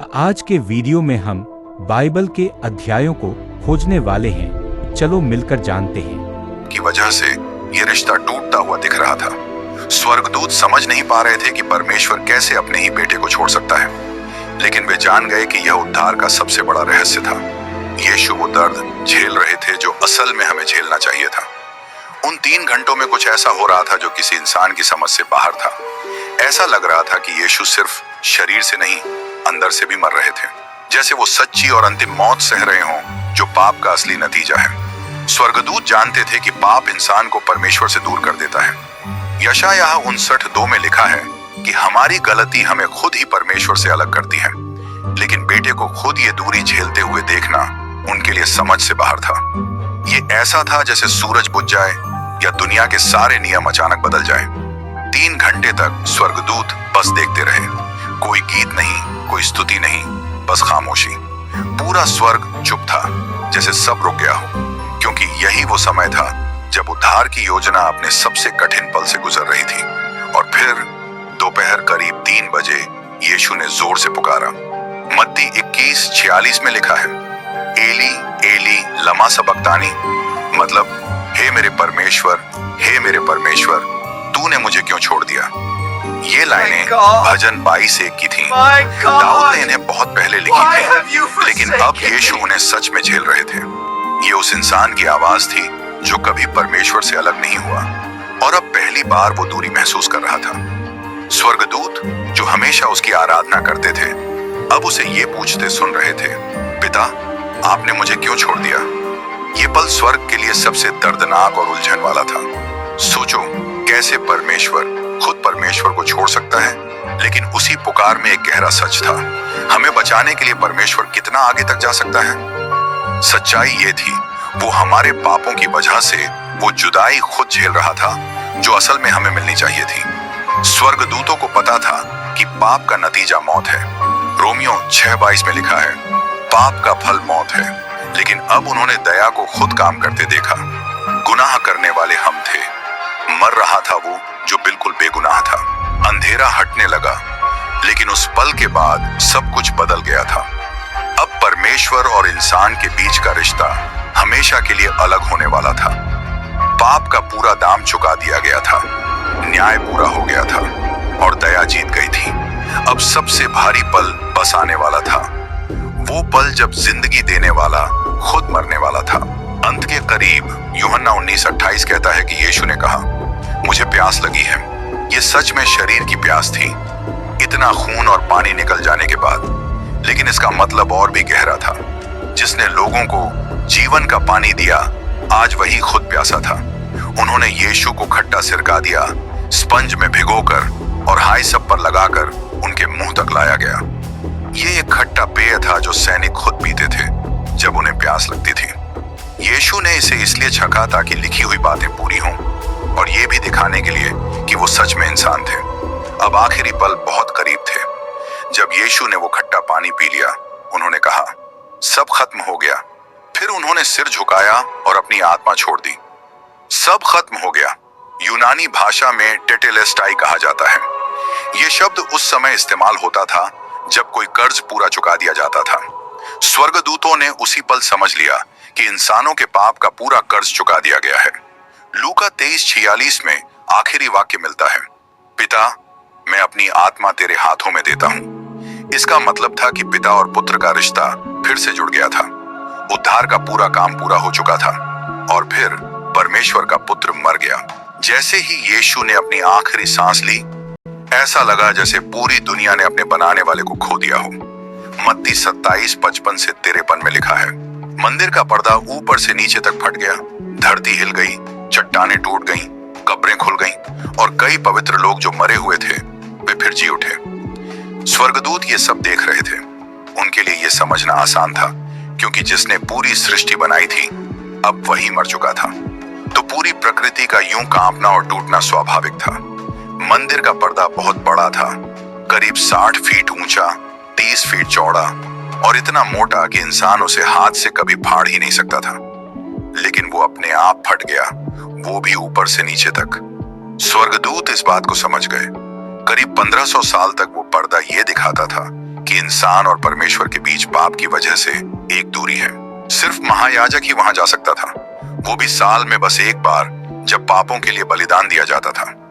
आज के वीडियो में हम बाइबल के अध्यायों को खोजने वाले हैं। चलो मिलकर जानते हैं। की वजह से ये रिश्ता टूटता हुआ दिख रहा था। स्वर्गदूत समझ नहीं पा रहे थे कि परमेश्वर कैसे अपने ही बेटे को छोड़ सकता है, लेकिन वे जान गए कि यह उद्धार का सबसे बड़ा रहस्य था। यीशु वो दर्द झेल रहे थे जो असल में हमें झेलना चाहिए था। उन 3 घंटों में कुछ ऐसा हो रहा था जो किसी इंसान की समझ से बाहर था। ऐसा लग रहा था कि यीशु सिर्फ शरीर से नहीं, अंदर से भी मर रहे थे, जैसे वो सच्ची और अंतिम मौत सह रहे हों जो पाप का असली नतीजा है। स्वर्गदूत जानते थे कि पाप इंसान को परमेश्वर से दूर कर देता है। यशायाह 59:2 में लिखा है कि हमारी गलती हमें खुद ही परमेश्वर से अलग करती है, लेकिन बेटे को खुद ये दूरी झेलते हुए देखना उनके लिए समझ से बाहर था। ये ऐसा था जैसे सूरज बुझ जाए या दुनिया के सारे नियम अचानक बदल जाए। 3 घंटे तक स्वर्गदूत बस देखते रहे। कोई गीत नहीं, कोई स्तुति नहीं, बस खामोशी। पूरा स्वर्ग चुप था, जैसे सब रुक गया हो, क्योंकि यही वो समय था जब उद्धार की योजना अपने सबसे कठिन पल से गुजर रही थी। और फिर दोपहर करीब 3 बजे यीशु ने जोर से पुकारा। मत्ती 21:46 में लिखा है, एली एली लमा सबक्तानी, मतलब हे मेरे परमेश्वर, तूने मुझे क्यों छोड़ दिया। ये लाइनें भजन 22:1 की थीं। दाऊद ने इन्हें बहुत पहले लिखी थी, लेकिन अब यीशु उन्हें सच में झेल रहे थे। ये उस इंसान की आवाज थी जो कभी परमेश्वर से अलग नहीं हुआ और अब पहली बार वो दूरी महसूस कर रहा था। स्वर्गदूत जो हमेशा उसकी आराधना करते थे, अब उसे ये पूछते सुन रहे थे, पिता आपने मुझे क्यों छोड़ दिया। ये पल स्वर्ग के लिए सबसे दर्दनाक और उलझन वाला था। सोचो कैसे परमेश्वर खुद परमेश्वर को छोड़ सकता है, लेकिन उसी पुकार में एक गहरा सच था। हमें बचाने के लिए परमेश्वर कितना आगे तक जा सकता है। सच्चाई ये थी, वो हमारे पापों की वजह से वो जुदाई खुद झेल रहा था जो असल में हमें मिलनी चाहिए थी। स्वर्गदूतों को पता था कि पाप का नतीजा मौत है। रोमियो 6:22 में लिखा है, पाप का फल मौत है, लेकिन अब उन्होंने दया को खुद काम करते देखा। गुनाह करने वाले हम थे, मर रहा था वो जो बिल्कुल बेगुनाह था। अंधेरा हटने लगा, लेकिन उस पल के बाद सब कुछ बदल गया था। अब परमेश्वर और इंसान के बीच का रिश्ता हमेशा के लिए अलग होने वाला था। पाप का पूरा दाम चुका दिया गया था, न्याय पूरा हो गया था और दया जीत गई थी। अब सबसे भारी पल बस आने वाला था, वो पल जब जिंदगी देने वाला खुद मरने वाला था। अंत के करीब यूहन्ना 19:28 कहता है कि यीशु ने कहा, मुझे प्यास लगी है। ये सच में शरीर की प्यास थी, इतना खून और पानी निकल जाने के बाद, लेकिन इसका मतलब और भी गहरा था। जिसने लोगों को जीवन का पानी दिया, आज वही खुद प्यासा था। उन्होंने यीशु को खट्टा सिरका दिया, स्पंज में भिगोकर और हाई सब पर लगाकर उनके मुंह तक लाया गया। ये एक खट्टा पेय था जो सैनिक खुद पीते थे जब उन्हें प्यास लगती थी। यीशु ने इसे इसलिए छका ताकि लिखी हुई बातें पूरी हों, और ये भी दिखाने के लिए कि वो सच में इंसान थे। अब आखिरी पल बहुत करीब थे। जब यीशु ने वो खट्टा पानी पी लिया, उन्होंने कहा, सब खत्म हो गया। फिर उन्होंने सिर झुकाया और अपनी आत्मा छोड़ दी। सब खत्म हो गया यूनानी भाषा में टेटेलेस्टाई कहा जाता है। यह शब्द उस समय इस्तेमाल होता था जब कोई कर्ज पूरा चुका दिया जाता था। स्वर्गदूतों ने उसी पल समझ लिया कि इंसानों के पाप का पूरा कर्ज चुका दिया गया है। लूका 23:46 में आखिरी वाक्य मिलता है, पिता मैं अपनी आत्मा तेरे हाथों में देता हूं। इसका मतलब था कि पिता और पुत्र का रिश्ता फिर से जुड़ गया था। उद्धार का पूरा काम पूरा हो चुका था और फिर परमेश्वर का पुत्र मर गया। जैसे ही यीशु ने अपनी आखिरी सांस ली, ऐसा लगा जैसे पूरी दुनिया ने अपने बनाने वाले को खो दिया हो। मत्ती 27:55 से 53 में लिखा है, मंदिर का पर्दा ऊपर से नीचे तक फट गया, धरती हिल गई, चट्टानें टूट गईं, कब्रें खुल गईं और कई पवित्र लोग जो मरे हुए थे वे फिर जी उठे। स्वर्गदूत ये सब देख रहे थे। उनके लिए ये समझना आसान था, क्योंकि जिसने पूरी सृष्टि बनाई थी अब वही मर चुका था। तो पूरी प्रकृति का यूं कांपना और टूटना स्वाभाविक था। मंदिर का पर्दा बहुत बड़ा था, करीब 60 फीट ऊंचा, 30 फीट चौड़ा और इतना मोटा कि इंसान उसे हाथ से कभी फाड़ ही नहीं सकता था। लेकिन वो अपने आप फट गया, वो भी ऊपर से नीचे तक। स्वर्गदूत इस बात को समझ गए। करीब 1500 साल तक वो पर्दा ये दिखाता था कि कि इंसान और परमेश्वर के बीच पाप की वजह से एक दूरी है। सिर्फ महायाजक ही वहां जा सकता था, वो भी साल में बस एक बार, जब पापों के लिए बलिदान दिया जाता था।